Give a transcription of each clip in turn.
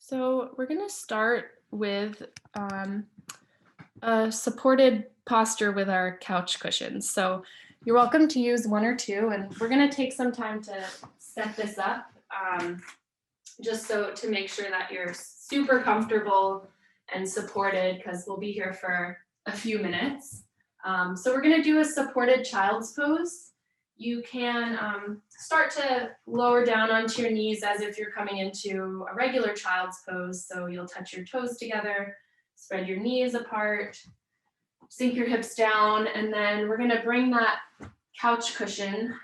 So we're going to start with a supported posture with our couch cushions. So you're welcome to use one or two, and we're going to take some time to set this up, just so to make sure that you're super comfortable and supported, because we'll be here for a few minutes. So we're going to do a supported child's pose. You can start to lower down onto your knees as if you're coming into a regular child's pose. So you'll touch your toes together, spread your knees apart, sink your hips down, and then we're going to bring that couch cushion,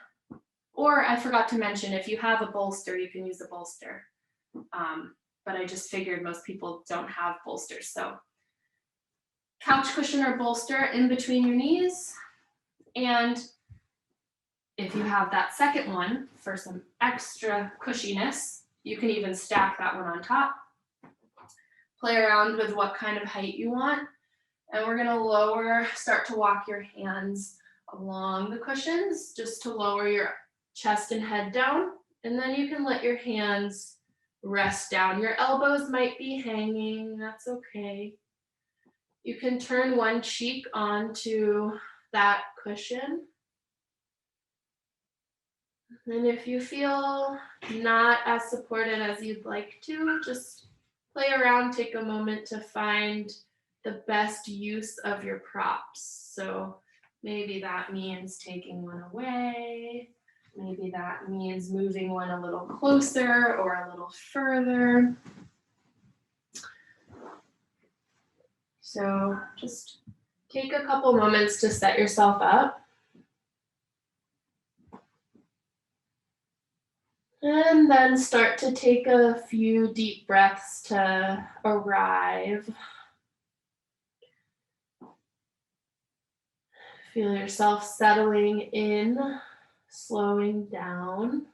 or I forgot to mention, if you have a bolster, you can use a bolster. But I just figured most people don't have bolsters. So couch cushion or bolster in between your knees, and if you have that second one for some extra cushiness, you can even stack that one on top. Play around with what kind of height you want. And we're gonna start to walk your hands along the cushions just to lower your chest and head down. And then you can let your hands rest down. Your elbows might be hanging, that's okay. You can turn one cheek onto that cushion. And if you feel not as supported as you'd like to, just play around, take a moment to find the best use of your props. So maybe that means taking one away. Maybe that means moving one a little closer or a little further. So just take a couple moments to set yourself up. And then start to take a few deep breaths to arrive. Feel yourself settling in, slowing down.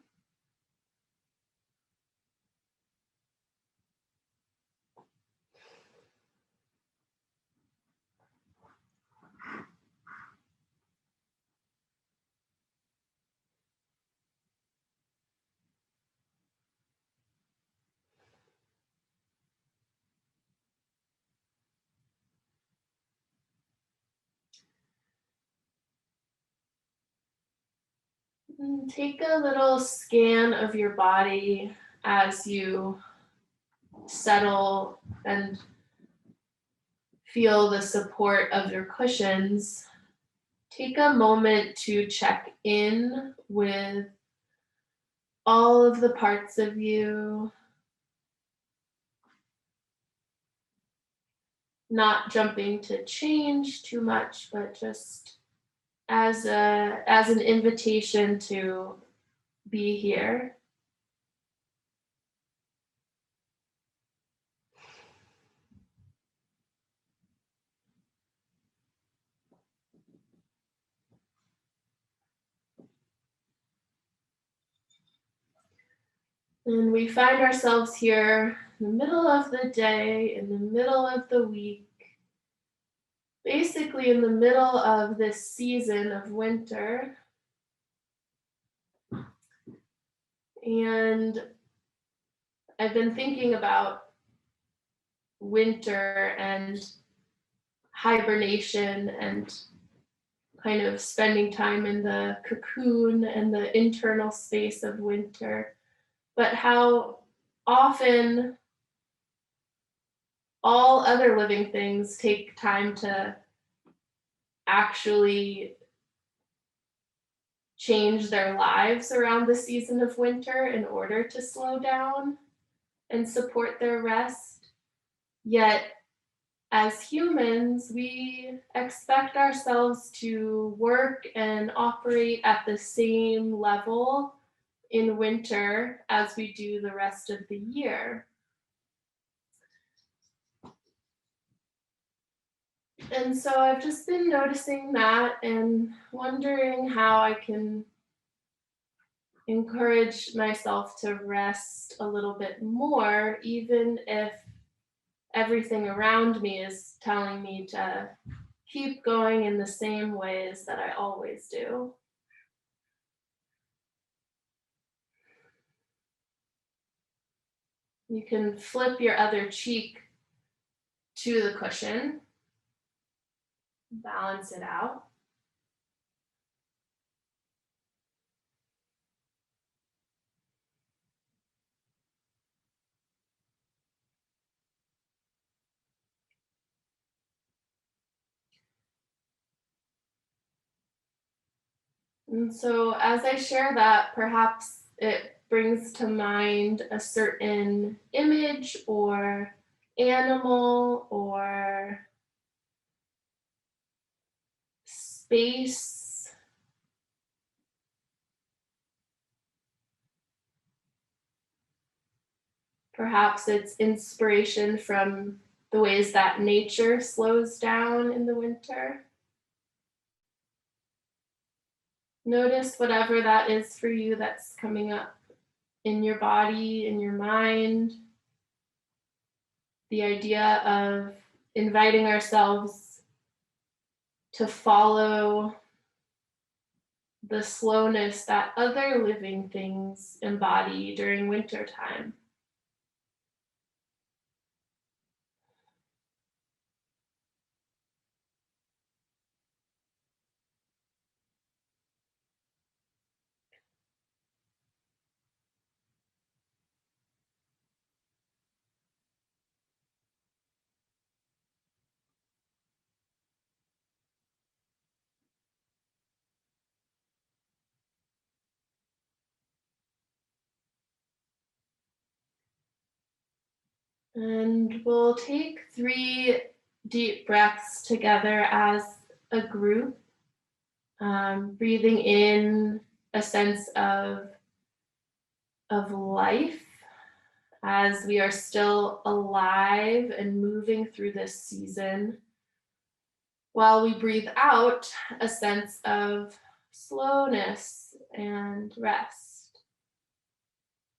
And take a little scan of your body as you settle and feel the support of your cushions. Take a moment to check in with all of the parts of you, not jumping to change too much, but just as an invitation to be here. And we find ourselves here in the middle of the day, in the middle of the week, basically in the middle of this season of winter. And I've been thinking about winter and hibernation and kind of spending time in the cocoon and the internal space of winter, but how often all other living things take time to actually change their lives around the season of winter in order to slow down and support their rest. Yet, as humans, we expect ourselves to work and operate at the same level in winter as we do the rest of the year. And so I've just been noticing that and wondering how I can encourage myself to rest a little bit more, even if everything around me is telling me to keep going in the same ways that I always do. You can flip your other cheek to the cushion, balance it out. And so as I share that, perhaps it brings to mind a certain image or animal or space. Perhaps it's inspiration from the ways that nature slows down in the winter. Notice whatever that is for you that's coming up in your body, in your mind. The idea of inviting ourselves to follow the slowness that other living things embody during winter time. And we'll take 3 deep breaths together as a group, breathing in a sense of life as we are still alive and moving through this season, while we breathe out a sense of slowness and rest.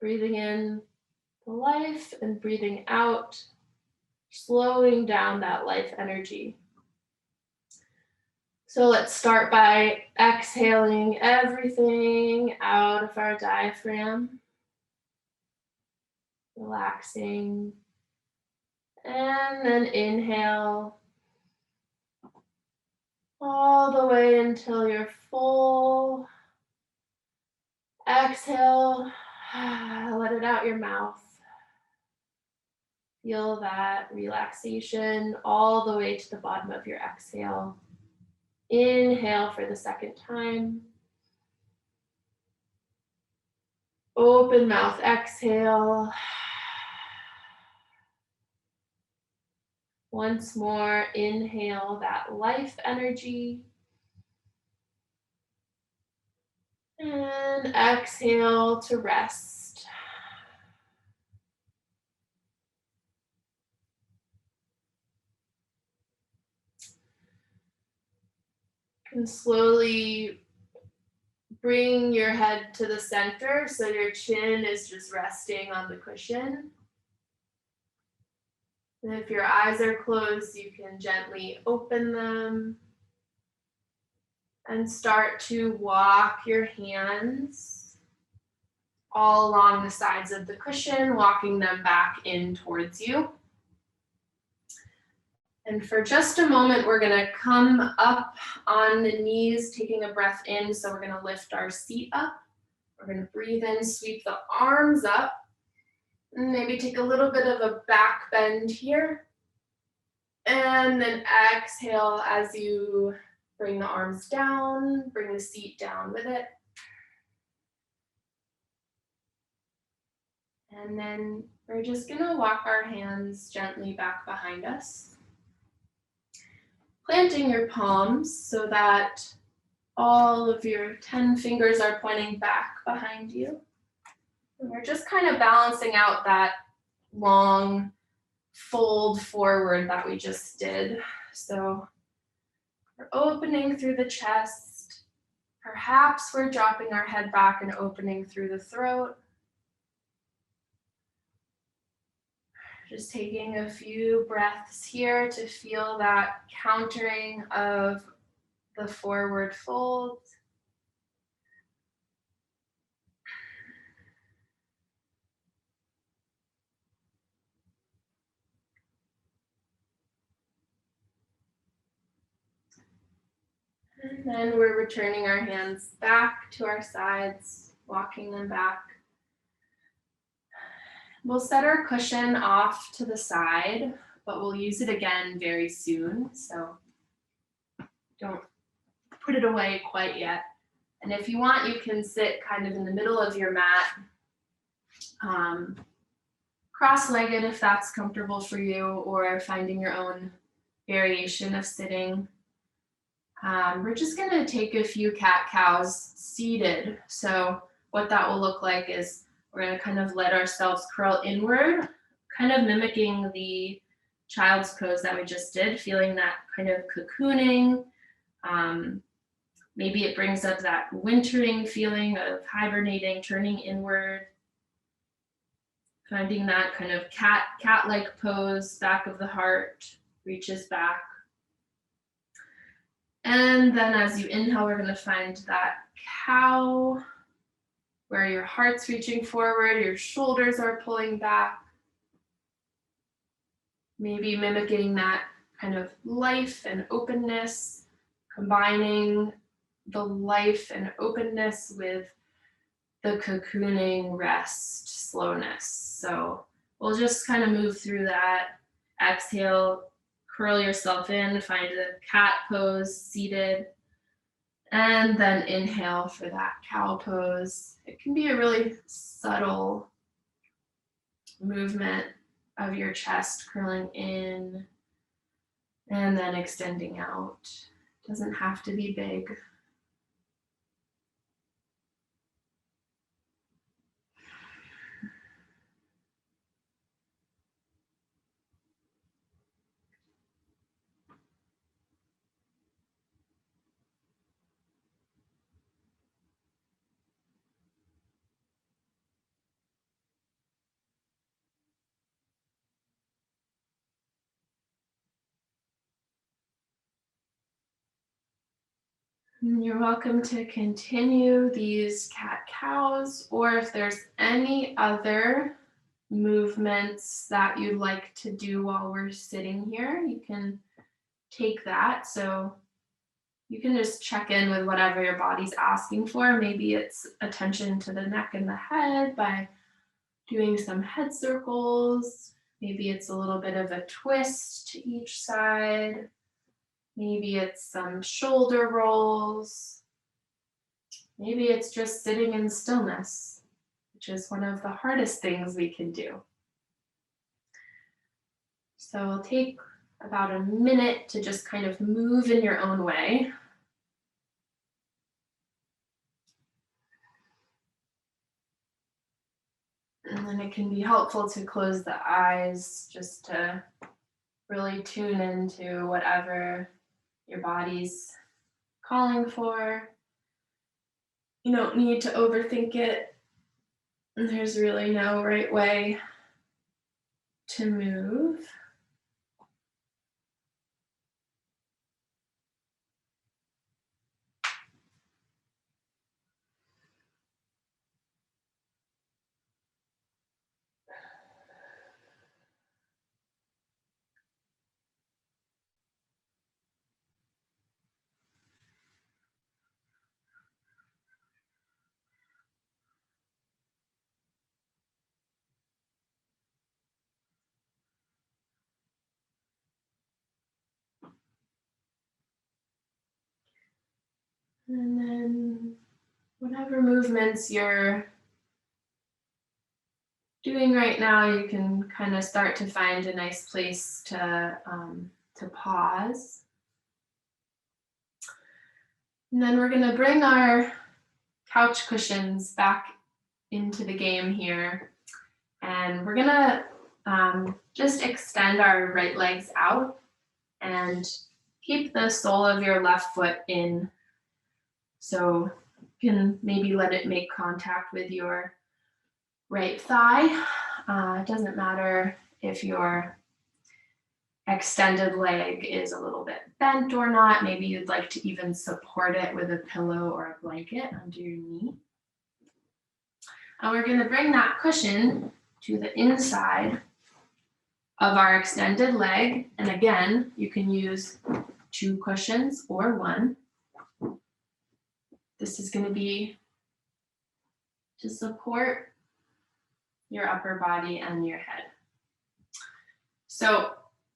Breathing in the life and breathing out, slowing down that life energy. So let's start by exhaling everything out of our diaphragm, relaxing, and then inhale all the way until you're full. Exhale, let it out your mouth. Feel that relaxation all the way to the bottom of your exhale. Inhale for the second time. Open mouth, exhale. Once more, inhale that life energy. And exhale to rest. And slowly bring your head to the center so your chin is just resting on the cushion. And if your eyes are closed, you can gently open them and start to walk your hands all along the sides of the cushion, walking them back in towards you. And for just a moment, we're going to come up on the knees, taking a breath in. So we're going to lift our seat up. We're going to breathe in, sweep the arms up, and maybe take a little bit of a back bend here. And then exhale as you bring the arms down, bring the seat down with it. And then we're just going to walk our hands gently back behind us, planting your palms so that all of your 10 fingers are pointing back behind you. And we're just kind of balancing out that long fold forward that we just did. So we're opening through the chest. Perhaps we're dropping our head back and opening through the throat. Just taking a few breaths here to feel that countering of the forward fold. And then we're returning our hands back to our sides, walking them back. We'll set our cushion off to the side, but we'll use it again very soon, so don't put it away quite yet. And if you want, you can sit kind of in the middle of your mat, cross-legged if that's comfortable for you, or finding your own variation of sitting. We're just gonna take a few cat-cows seated. So what that will look like is we're gonna kind of let ourselves curl inward, kind of mimicking the child's pose that we just did, feeling that kind of cocooning. Maybe it brings up that wintering feeling of hibernating, turning inward, finding that kind of cat-like pose, back of the heart reaches back. And then as you inhale, we're gonna find that cow where your heart's reaching forward, your shoulders are pulling back. Maybe mimicking that kind of life and openness, combining the life and openness with the cocooning rest, slowness. So we'll just kind of move through that. Exhale, curl yourself in, find a cat pose, seated. And then inhale for that cow pose. It can be a really subtle movement of your chest curling in and then extending out. Doesn't have to be big. You're welcome to continue these cat-cows, or if there's any other movements that you'd like to do while we're sitting here, you can take that. So you can just check in with whatever your body's asking for. Maybe it's attention to the neck and the head by doing some head circles. Maybe it's a little bit of a twist to each side. Maybe it's some shoulder rolls. Maybe it's just sitting in stillness, which is one of the hardest things we can do. So we'll take about a minute to just kind of move in your own way. And then it can be helpful to close the eyes just to really tune into whatever your body's calling for. You don't need to overthink it. And there's really no right way to move. And then whatever movements you're doing right now, you can kind of start to find a nice place to pause. And then we're going to bring our couch cushions back into the game here. And we're going to just extend our right legs out and keep the sole of your left foot in. So you can maybe let it make contact with your right thigh. It doesn't matter if your extended leg is a little bit bent or not. Maybe you'd like to even support it with a pillow or a blanket under your knee. And we're going to bring that cushion to the inside of our extended leg. And again, you can use 2 cushions or 1. This is going to be to support your upper body and your head. So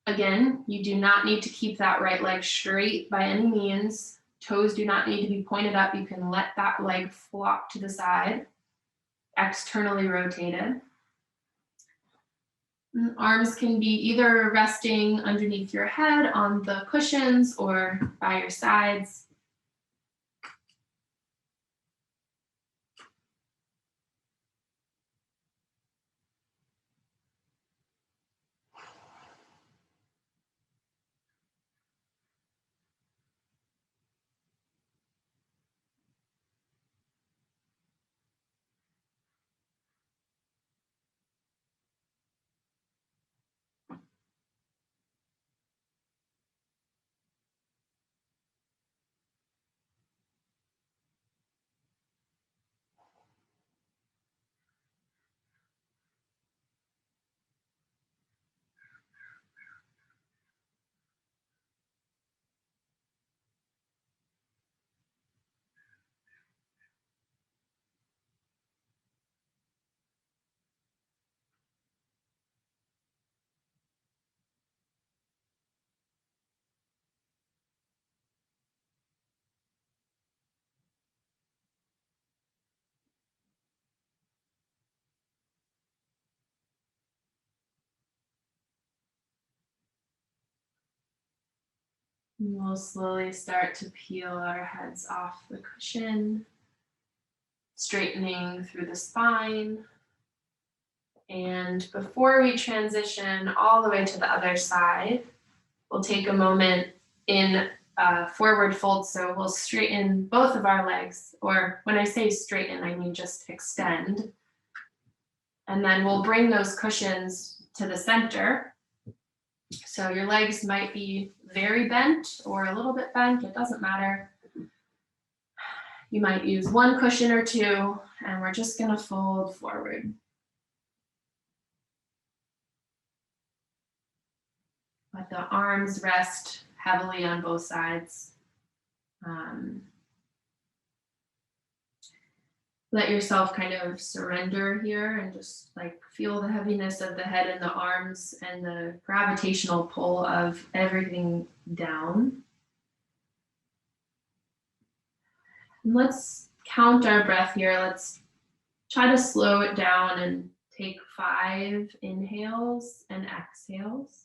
again, you do not need to keep that right leg straight by any means. Toes do not need to be pointed up. You can let that leg flop to the side, externally rotated. And arms can be either resting underneath your head on the cushions or by your sides. And we'll slowly start to peel our heads off the cushion, straightening through the spine. And before we transition all the way to the other side, we'll take a moment in forward fold. So we'll straighten both of our legs, or when I say straighten, I mean just extend. And then we'll bring those cushions to the center. So your legs might be very bent or a little bit bent, it doesn't matter. You might use one cushion or two, and we're just gonna fold forward. Let the arms rest heavily on both sides. Let yourself kind of surrender here and just like feel the heaviness of the head and the arms and the gravitational pull of everything down. And let's count our breath here. Let's try to slow it down and take 5 inhales and exhales.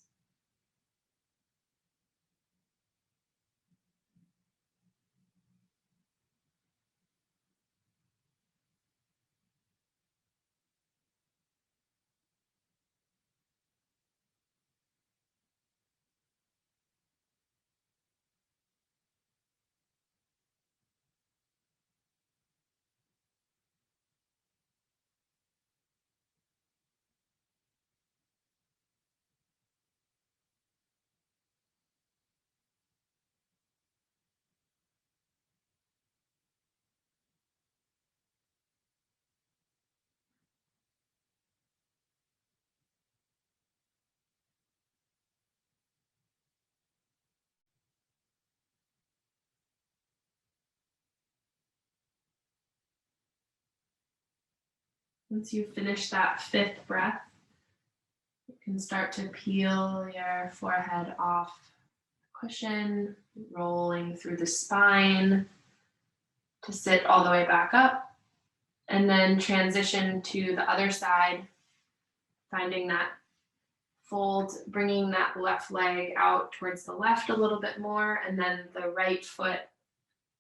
Once you finish that 5th breath, you can start to peel your forehead off the cushion, rolling through the spine to sit all the way back up, and then transition to the other side, finding that fold, bringing that left leg out towards the left a little bit more, and then the right foot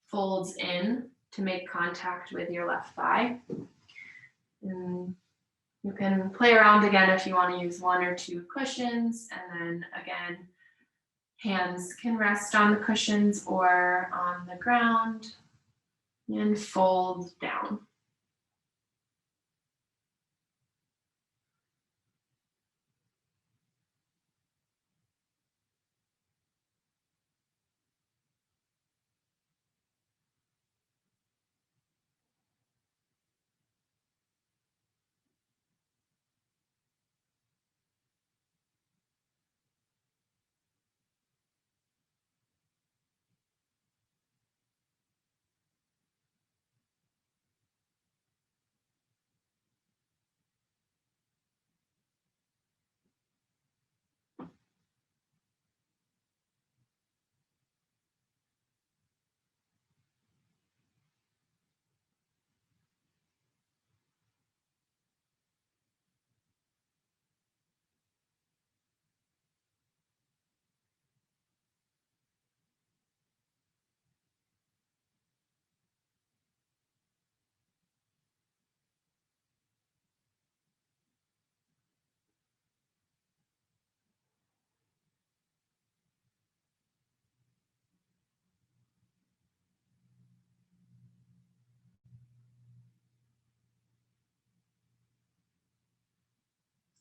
folds in to make contact with your left thigh. And you can play around again if you want to use 1 or 2 cushions, and then again, hands can rest on the cushions or on the ground, and fold down.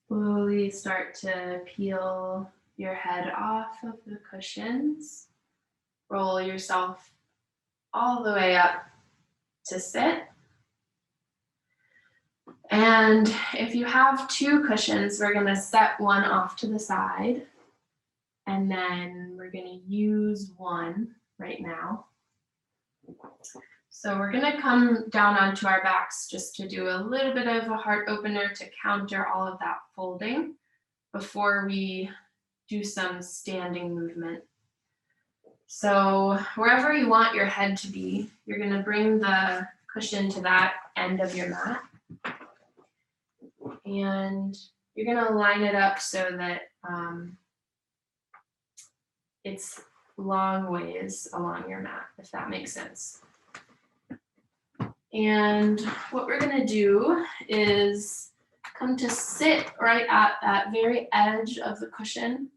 Slowly start to peel your head off of the cushions. Roll yourself all the way up to sit. And if you have two cushions, we're going to set one off to the side. And then we're going to use one right now. So we're going to come down onto our backs just to do a little bit of a heart opener to counter all of that folding before we do some standing movement. So wherever you want your head to be, you're going to bring the cushion to that end of your mat. And you're going to line it up so that it's long ways along your mat, if that makes sense. And what we're going to do is come to sit right at that very edge of the cushion.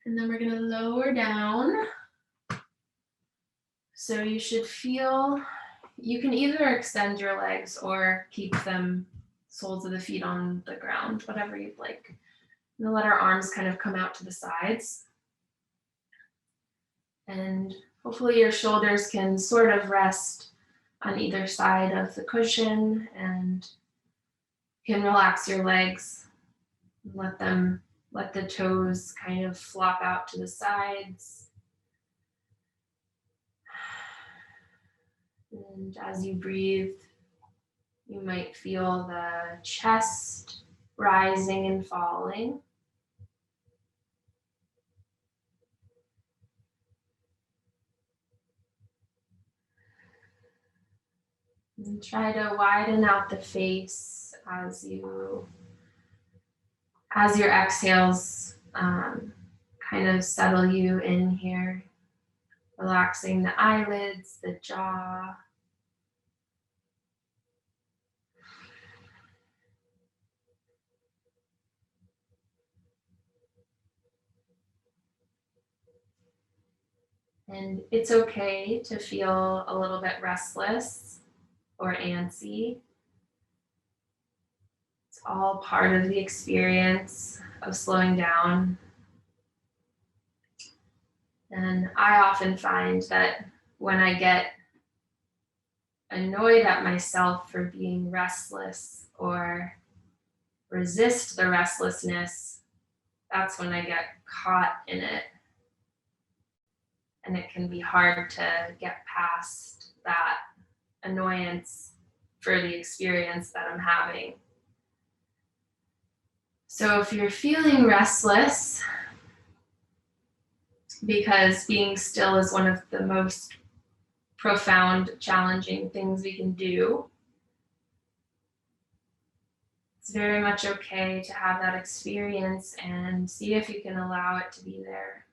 And then we're going to lower down. So you should feel, you can either extend your legs or keep them soles of the feet on the ground, whatever you'd like. I'm going to let our arms kind of come out to the sides. And hopefully your shoulders can sort of rest on either side of the cushion, and you can relax your legs. Let the toes kind of flop out to the sides. And as you breathe, you might feel the chest rising and falling. And try to widen out the face as your exhales kind of settle you in here, relaxing the eyelids, the jaw. And it's okay to feel a little bit restless or antsy. It's all part of the experience of slowing down. And I often find that when I get annoyed at myself for being restless or resist the restlessness, that's when I get caught in it. And it can be hard to get past that annoyance for the experience that I'm having. So if you're feeling restless, because being still is one of the most profound, challenging things we can do, it's very much okay to have that experience and see if you can allow it to be there.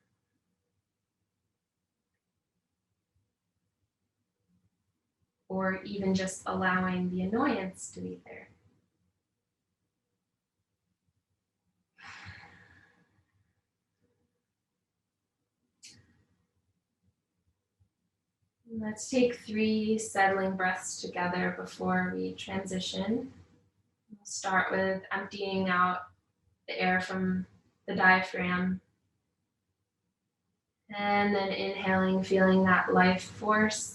Or even just allowing the annoyance to be there. Let's take 3 settling breaths together before we transition. We'll start with emptying out the air from the diaphragm. And then inhaling, feeling that life force.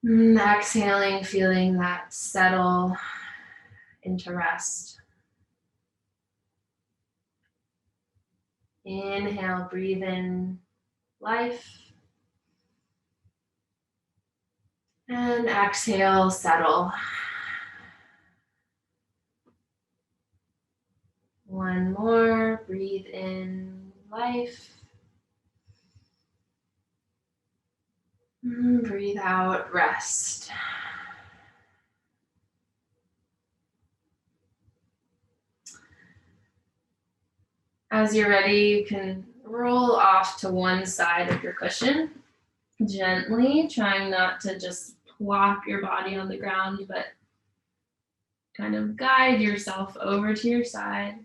Exhaling, feeling that settle into rest. Inhale, breathe in life. And exhale, settle. One more, breathe in life. Breathe out, rest. As you're ready, you can roll off to one side of your cushion, gently, trying not to just plop your body on the ground, but kind of guide yourself over to your side.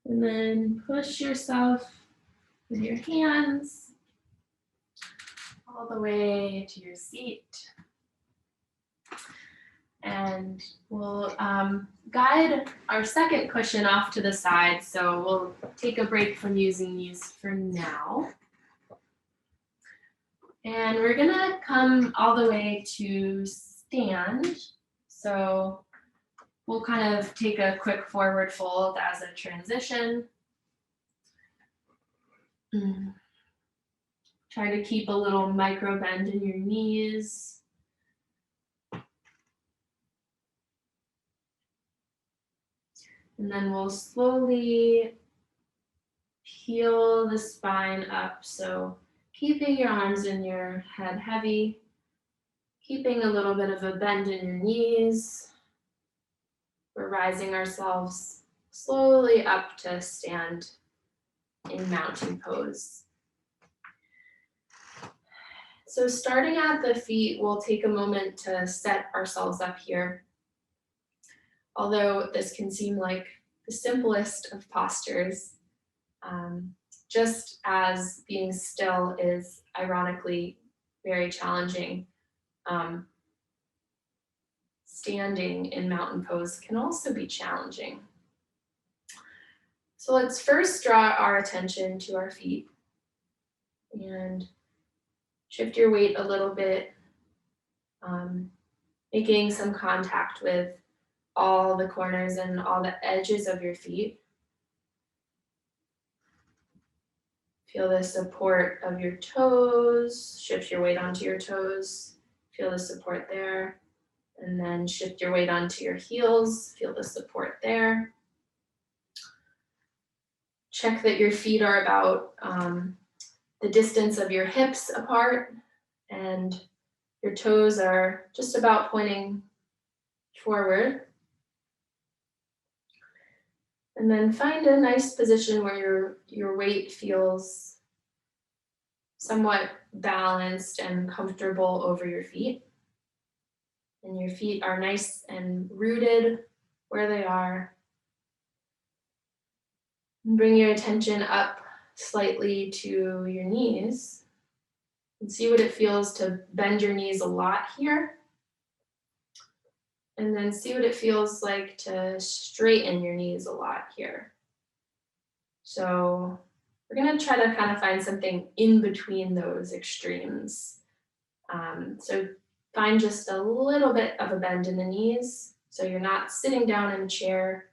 And then push yourself with your hands all the way to your seat. And we'll guide our second cushion off to the side. So we'll take a break from using these for now. And we're gonna come all the way to stand. So we'll kind of take a quick forward fold as a transition. Try to keep a little micro bend in your knees. And then we'll slowly peel the spine up. So keeping your arms and your head heavy, keeping a little bit of a bend in your knees. We're rising ourselves slowly up to stand in mountain pose. So starting at the feet, we'll take a moment to set ourselves up here. Although this can seem like the simplest of postures, just as being still is ironically very challenging, standing in mountain pose can also be challenging. So let's first draw our attention to our feet and shift your weight a little bit, making some contact with all the corners and all the edges of your feet. Feel the support of your toes, shift your weight onto your toes, feel the support there, and then shift your weight onto your heels, feel the support there. Check that your feet are about the distance of your hips apart, and your toes are just about pointing forward. And then find a nice position where your weight feels somewhat balanced and comfortable over your feet. And your feet are nice and rooted where they are. And bring your attention up slightly to your knees and see what it feels to bend your knees a lot here. And then see what it feels like to straighten your knees a lot here. So we're gonna try to kind of find something in between those extremes. So find just a little bit of a bend in the knees. So you're not sitting down in a chair,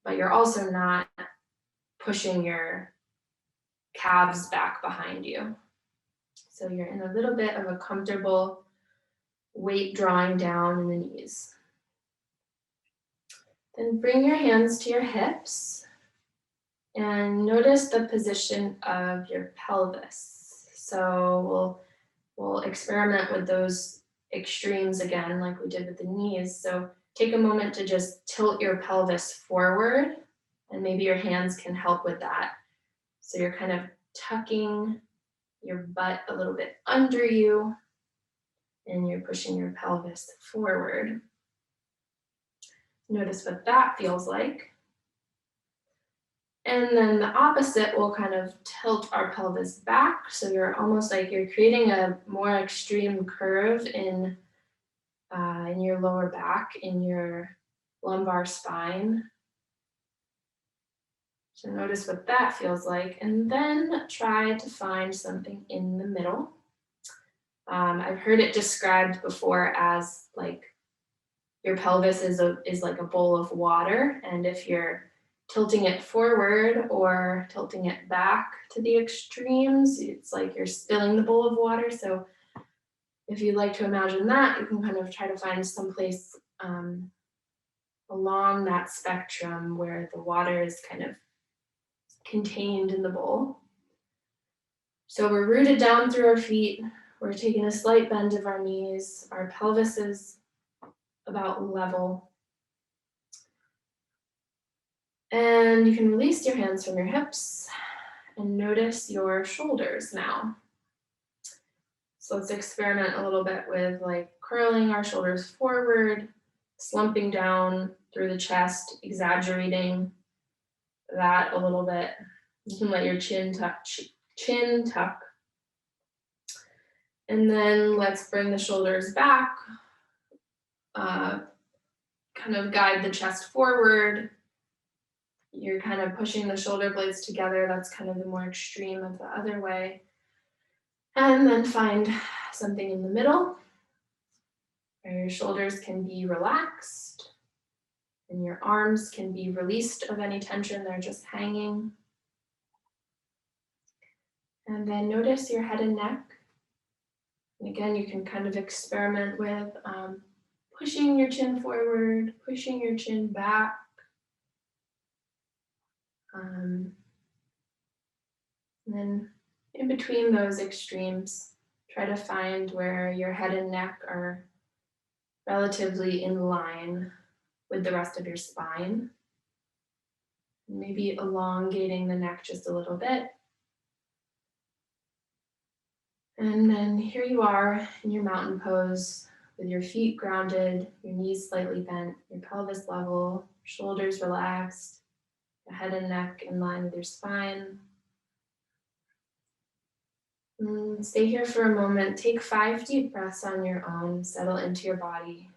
but you're also not pushing your calves back behind you. So you're in a little bit of a comfortable weight drawing down in the knees. Then bring your hands to your hips and notice the position of your pelvis. So we'll experiment with those extremes again, like we did with the knees. So take a moment to just tilt your pelvis forward, and maybe your hands can help with that. So you're kind of tucking your butt a little bit under you, and you're pushing your pelvis forward. Notice what that feels like. And then the opposite will kind of tilt our pelvis back. So you're almost like you're creating a more extreme curve in your lower back, in your lumbar spine. So notice what that feels like. And then try to find something in the middle. I've heard it described before as like your pelvis is like a bowl of water, and if you're tilting it forward or tilting it back to the extremes, it's like you're spilling the bowl of water. So if you'd like to imagine that, you can kind of try to find some place along that spectrum where the water is kind of contained in the bowl. So we're rooted down through our feet. We're taking a slight bend of our knees. Our pelvis is about level. And you can release your hands from your hips and notice your shoulders now. So let's experiment a little bit with like curling our shoulders forward, slumping down through the chest, exaggerating that a little bit. You can let your chin tuck. And then let's bring the shoulders back, kind of guide the chest forward. You're kind of pushing the shoulder blades together. That's kind of the more extreme of the other way. And then find something in the middle where your shoulders can be relaxed and your arms can be released of any tension. They're just hanging. And then notice your head and neck. And again, you can kind of experiment with pushing your chin forward, pushing your chin back. And then in between those extremes, try to find where your head and neck are relatively in line with the rest of your spine. Maybe elongating the neck just a little bit. And then here you are in your mountain pose with your feet grounded, your knees slightly bent, your pelvis level, shoulders relaxed, the head and neck in line with your spine. Stay here for a moment. Take 5 deep breaths on your own. Settle into your body.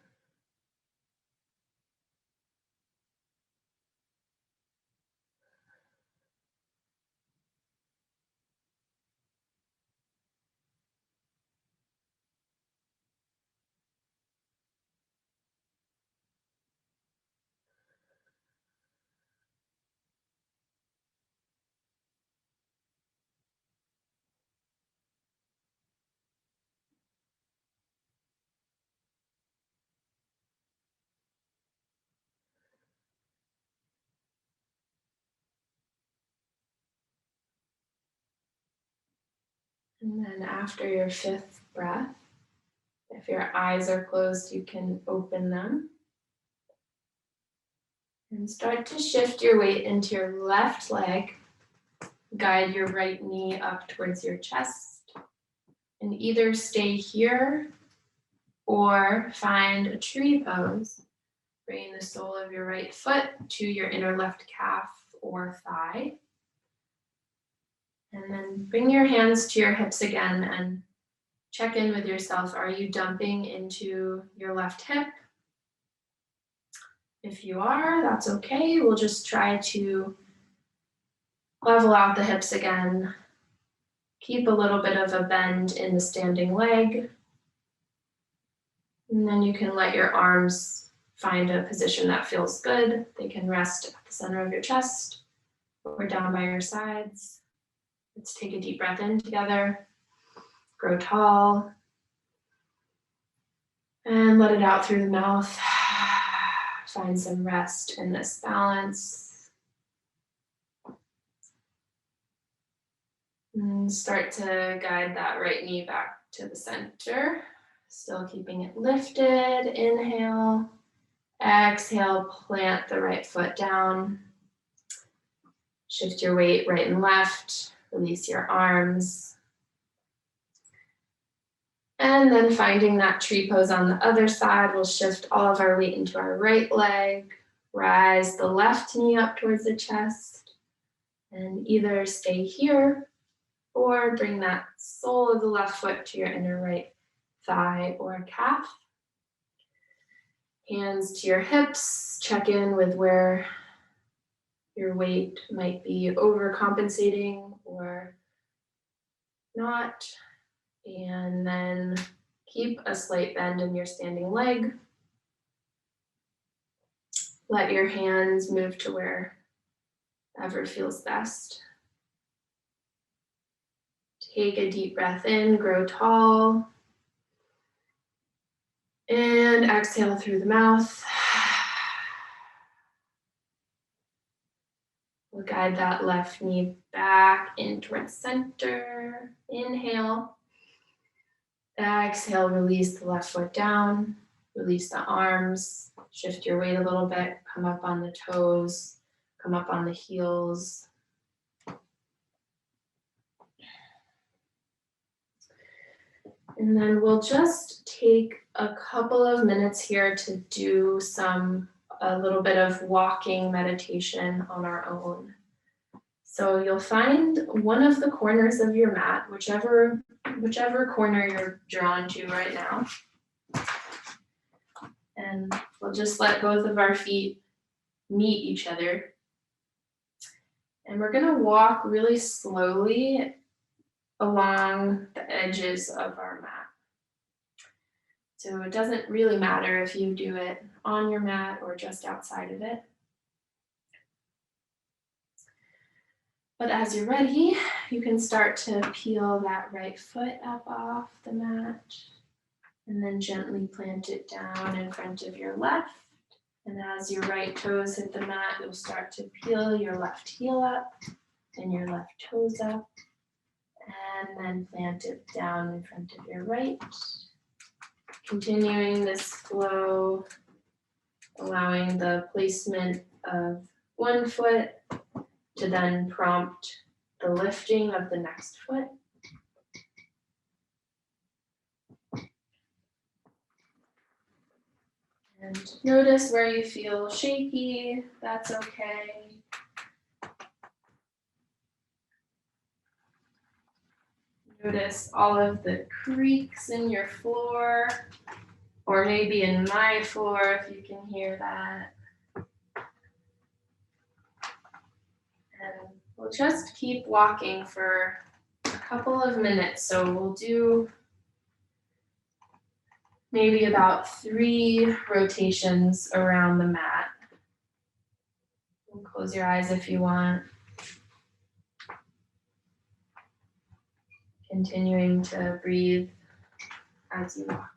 And then after your 5th breath, if your eyes are closed, you can open them. And start to shift your weight into your left leg. Guide your right knee up towards your chest. And either stay here or find a tree pose. Bring the sole of your right foot to your inner left calf or thigh. And then bring your hands to your hips again and check in with yourself. Are you dumping into your left hip? If you are, that's okay. We'll just try to level out the hips again. Keep a little bit of a bend in the standing leg. And then you can let your arms find a position that feels good. They can rest at the center of your chest or down by your sides. Let's take a deep breath in together. Grow tall. And let it out through the mouth. Find some rest in this balance. And start to guide that right knee back to the center. Still keeping it lifted. Inhale. Exhale, plant the right foot down. Shift your weight right and left. Release your arms. And then finding that tree pose on the other side, we'll shift all of our weight into our right leg. Rise the left knee up towards the chest. And either stay here or bring that sole of the left foot to your inner right thigh or calf. Hands to your hips. Check in with where your weight might be overcompensating or not. And then keep a slight bend in your standing leg. Let your hands move to wherever feels best. Take a deep breath in, grow tall. And exhale through the mouth. We'll guide that left knee back in towards center. Inhale. Exhale, release the left foot down. Release the arms. Shift your weight a little bit. Come up on the toes. Come up on the heels. And then we'll just take a couple of minutes here to do a little bit of walking meditation on our own. So you'll find one of the corners of your mat, whichever corner you're drawn to right now. And We'll just let both of our feet meet each other. And we're going to walk really slowly along the edges of our mat. So it doesn't really matter if you do it on your mat or just outside of it. But as you're ready, you can start to peel that right foot up off the mat and then gently plant it down in front of your left. And as your right toes hit the mat, you'll start to peel your left heel up and your left toes up, and then plant it down in front of your right. Continuing this flow, allowing the placement of one foot to then prompt the lifting of the next foot. And notice where you feel shaky, that's okay. Notice all of the creaks in your floor, or maybe in my floor if you can hear that. And we'll just keep walking for a couple of minutes. So we'll do maybe about 3 rotations around the mat. And close your eyes if you want. Continuing to breathe as you walk.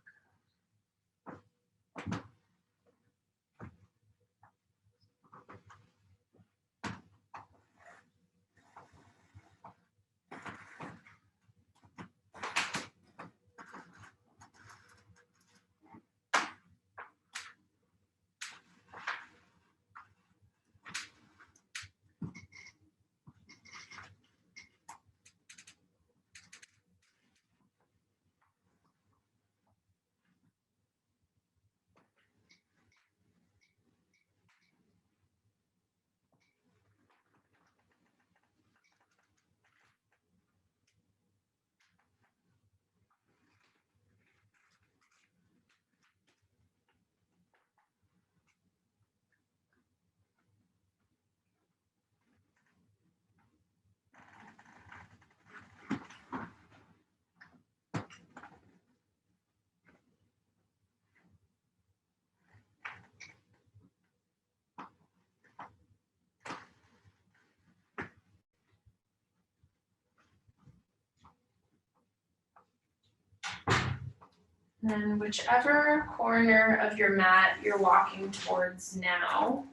And whichever corner of your mat you're walking towards now,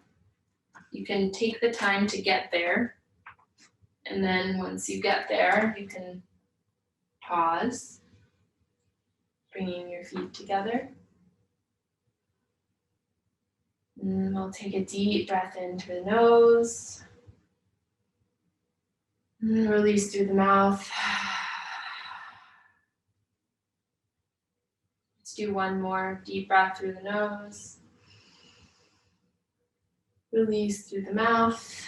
you can take the time to get there. And then once you get there, you can pause, bringing your feet together. And we'll take a deep breath in through the nose. And release through the mouth. Let's do one more deep breath through the nose. Release through the mouth.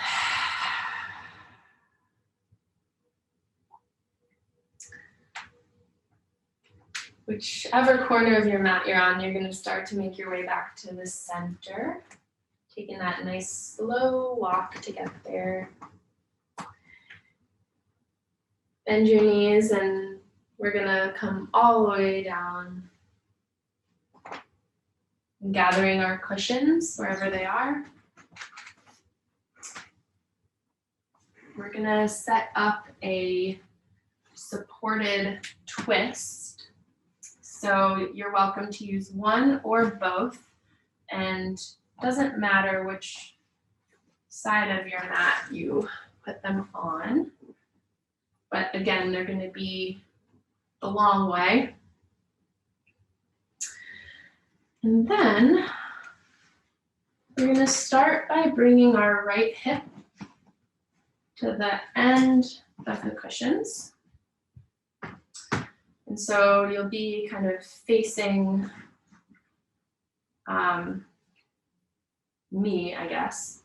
Whichever corner of your mat you're on, you're going to start to make your way back to the center. Taking that nice slow walk to get there. Bend your knees and we're going to come all the way down. And gathering our cushions wherever they are. We're going to set up a supported twist. So you're welcome to use one or both, and it doesn't matter which side of your mat you put them on. But again, they're going to be the long way. And then we're going to start by bringing our right hip to the end of the cushions. And so you'll be kind of facing me, I guess.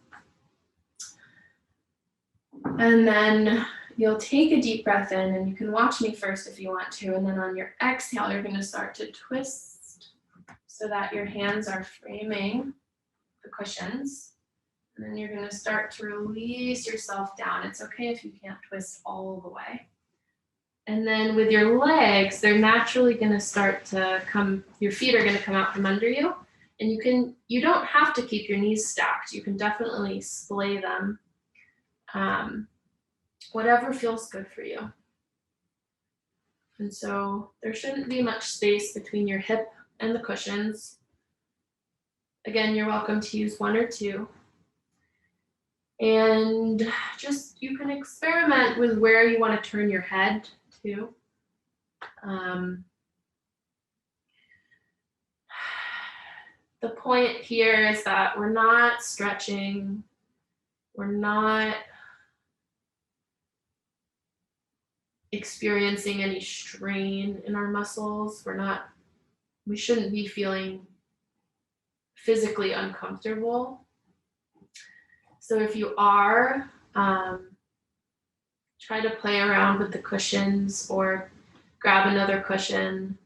And then you'll take a deep breath in, and you can watch me first if you want to. And then on your exhale, you're going to start to twist so that your hands are framing the cushions. And then you're going to start to release yourself down. It's okay if you can't twist all the way. And then with your legs, they're naturally going to start to come, your feet are going to come out from under you. And you don't have to keep your knees stacked. You can definitely splay them. Whatever feels good for you. And so there shouldn't be much space between your hip and the cushions. Again, you're welcome to use one or two. And just, you can experiment with where you want to turn your head to. The point here is that we're not stretching, we're not experiencing any strain in our muscles. We shouldn't be feeling physically uncomfortable. So if you are, try to play around with the cushions or grab another cushion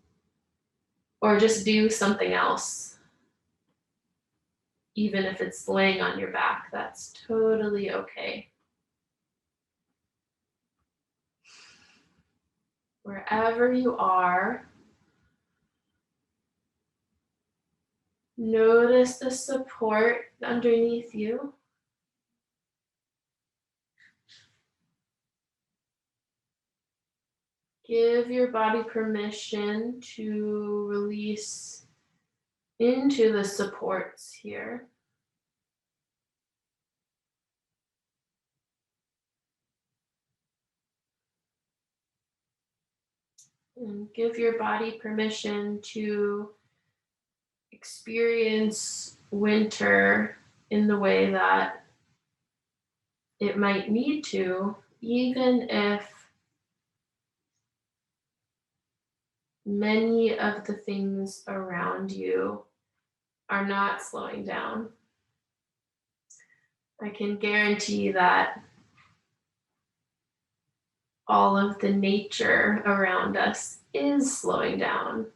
or just do something else. Even if it's laying on your back, that's totally okay. Wherever you are, notice the support underneath you. Give your body permission to release into the supports here. And give your body permission to experience winter in the way that it might need to, even if many of the things around you are not slowing down. I can guarantee that all of the nature around us is slowing down.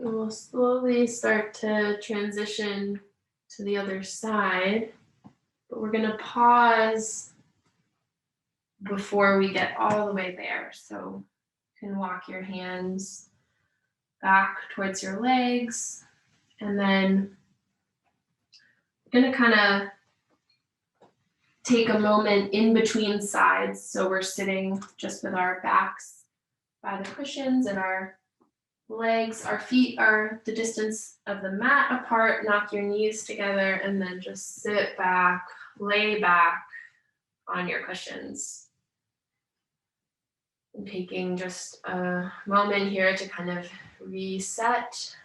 And we'll slowly start to transition to the other side, but we're going to pause before we get all the way there. So you can walk your hands back towards your legs, and then I'm going to kind of take a moment in between sides. So we're sitting just with our backs by the cushions and our legs, our feet are the distance of the mat apart. Knock your knees together and then just sit back, lay back on your cushions. And taking just a moment here to kind of reset.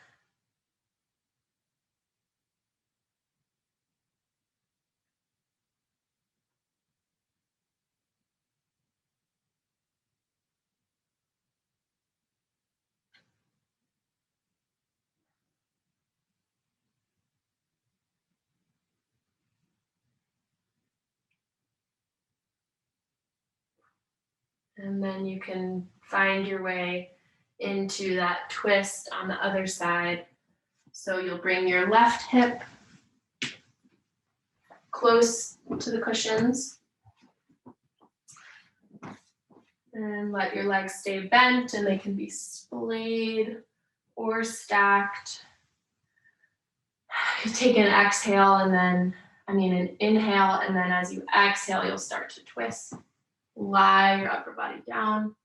And then you can find your way into that twist on the other side. So you'll bring your left hip close to the cushions. And let your legs stay bent, and they can be splayed or stacked. You take an exhale and then, an inhale, and then as you exhale, you'll start to twist. Lie your upper body down.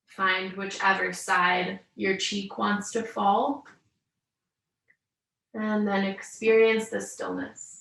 Find whichever side your cheek wants to fall. And then experience the stillness.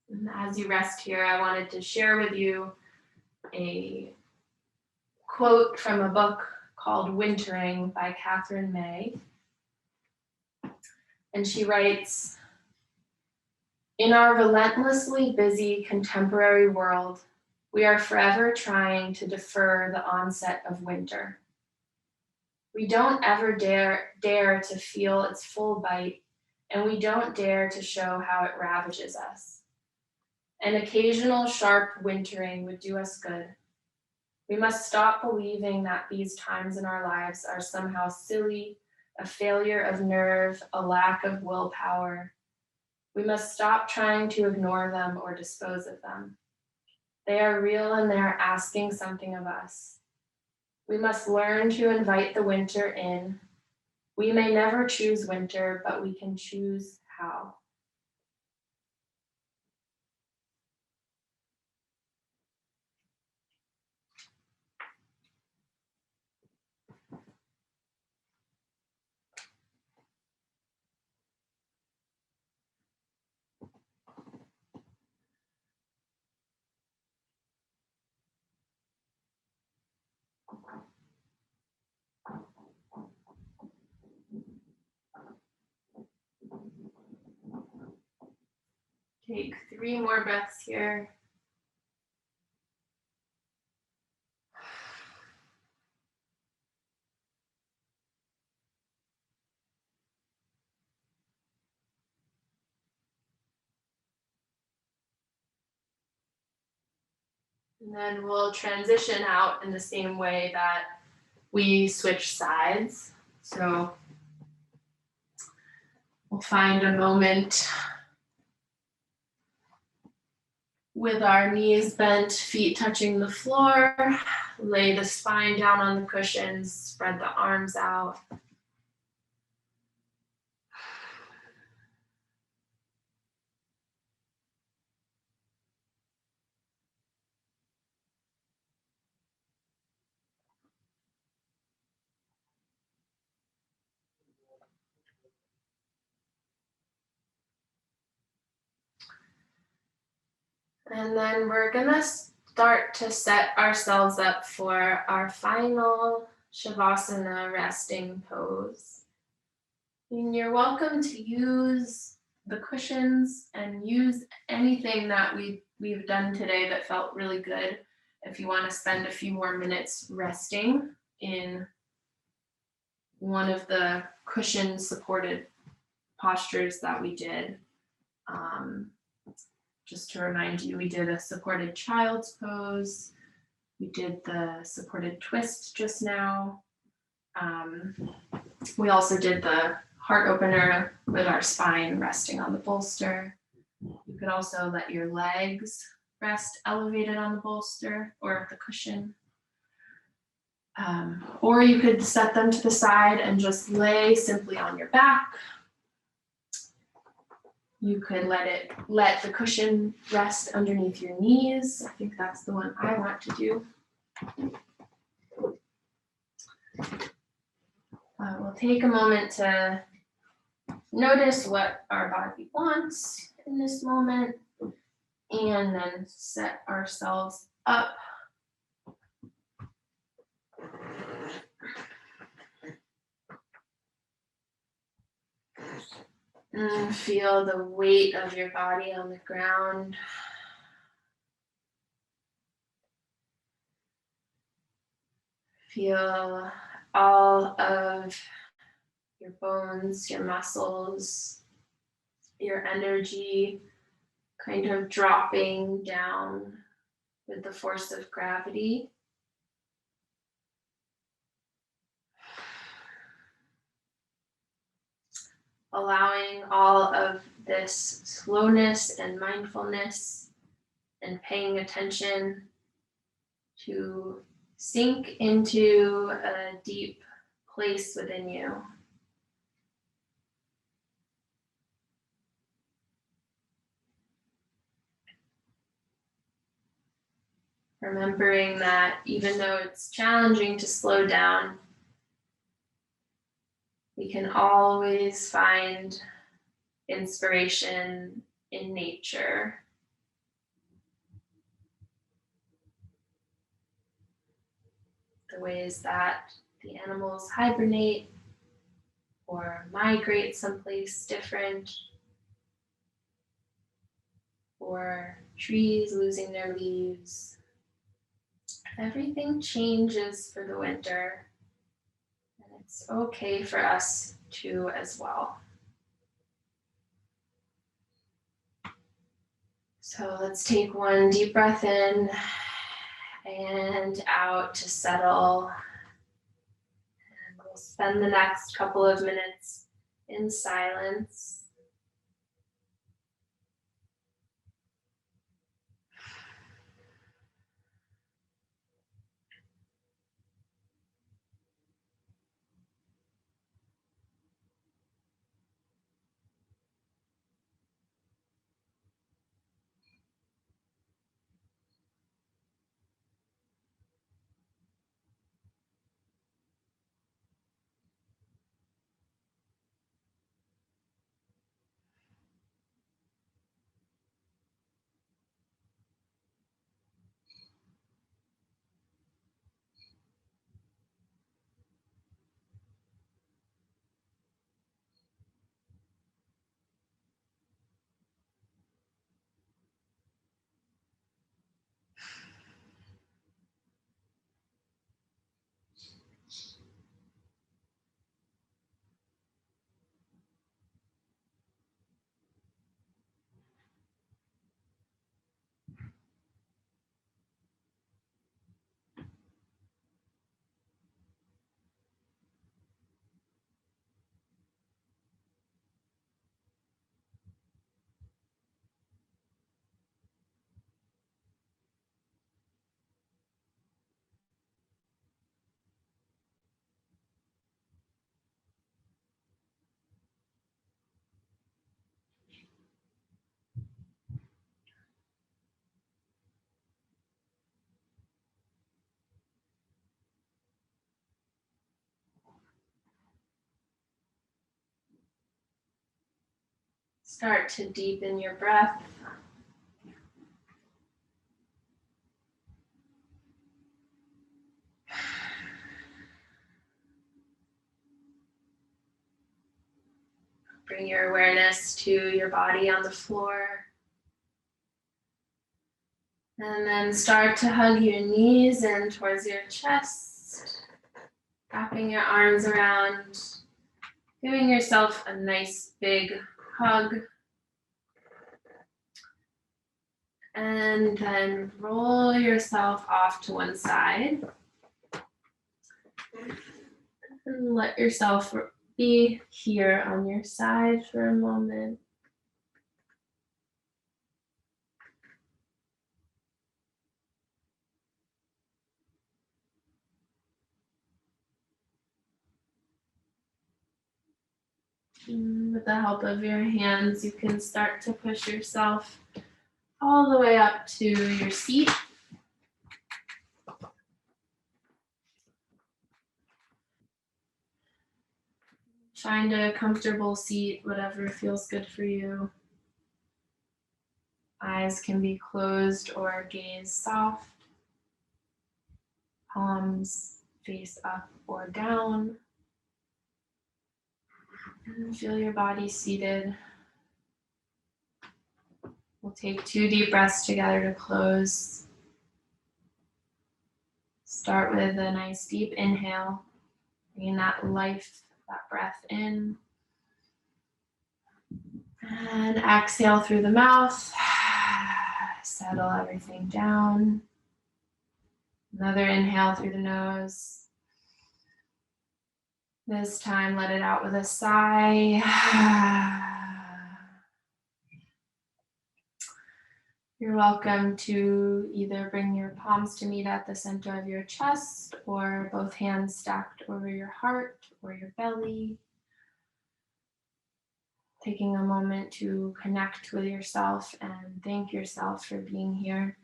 And as you rest here, I wanted to share with you a quote from a book called Wintering by Catherine May. And she writes, "In our relentlessly busy contemporary world, we are forever trying to defer the onset of winter. We don't ever dare to feel its full bite, and we don't dare to show how it ravages us. An occasional sharp wintering would do us good. We must stop believing that these times in our lives are somehow silly, a failure of nerve, a lack of willpower. We must stop trying to ignore them or dispose of them. They are real and they are asking something of us. We must learn to invite the winter in. We may never choose winter, but we can choose how." Take 3 more breaths here. And then we'll transition out in the same way that we switch sides. So we'll find a moment with our knees bent, feet touching the floor. Lay the spine down on the cushions, spread the arms out. And then we're gonna start to set ourselves up for our final Shavasana resting pose. And you're welcome to use the cushions and use anything that we've done today that felt really good. If you want to spend a few more minutes resting in one of the cushion supported postures that we did. Just to remind you, we did a supported child's pose. We did the supported twist just now. We also did the heart opener with our spine resting on the bolster. You could also let your legs rest elevated on the bolster or the cushion. Or you could set them to the side and just lay simply on your back. You could let the cushion rest underneath your knees. I think that's the one I want to do. We'll take a moment to notice what our body wants in this moment, and then set ourselves up. And feel the weight of your body on the ground. Feel all of your bones, your muscles, your energy kind of dropping down with the force of gravity. Allowing all of this slowness and mindfulness and paying attention to sink into a deep place within you. Remembering that even though it's challenging to slow down, we can always find inspiration in nature. The ways that the animals hibernate or migrate someplace different, or trees losing their leaves. Everything changes for the winter, and it's okay for us to as well. So let's take one deep breath in and out to settle. And we'll spend the next couple of minutes in silence. Start to deepen your breath. Bring your awareness to your body on the floor. And then start to hug your knees in towards your chest. Wrapping your arms around. Giving yourself a nice big hug. And then roll yourself off to one side. And let yourself be here on your side for a moment. And with the help of your hands, you can start to push yourself all the way up to your seat. Find a comfortable seat, whatever feels good for you. Eyes can be closed or gaze soft. Palms face up or down. And feel your body seated. We'll take 2 deep breaths together to close. Start with a nice deep inhale. Bringing that life, that breath in. And exhale through the mouth. Settle everything down. Another inhale through the nose. This time, let it out with a sigh. You're welcome to either bring your palms to meet at the center of your chest or both hands stacked over your heart or your belly. Taking a moment to connect with yourself and thank yourself for being here,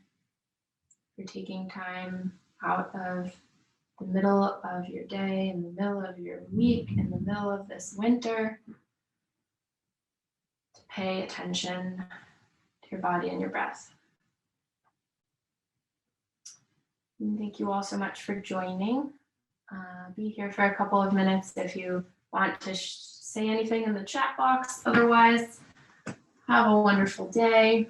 for taking time out of the middle of your day, in the middle of your week, in the middle of this winter, to pay attention to your body and your breath. And thank you all so much for joining. Be here for a couple of minutes if you want to say anything in the chat box. Otherwise, have a wonderful day.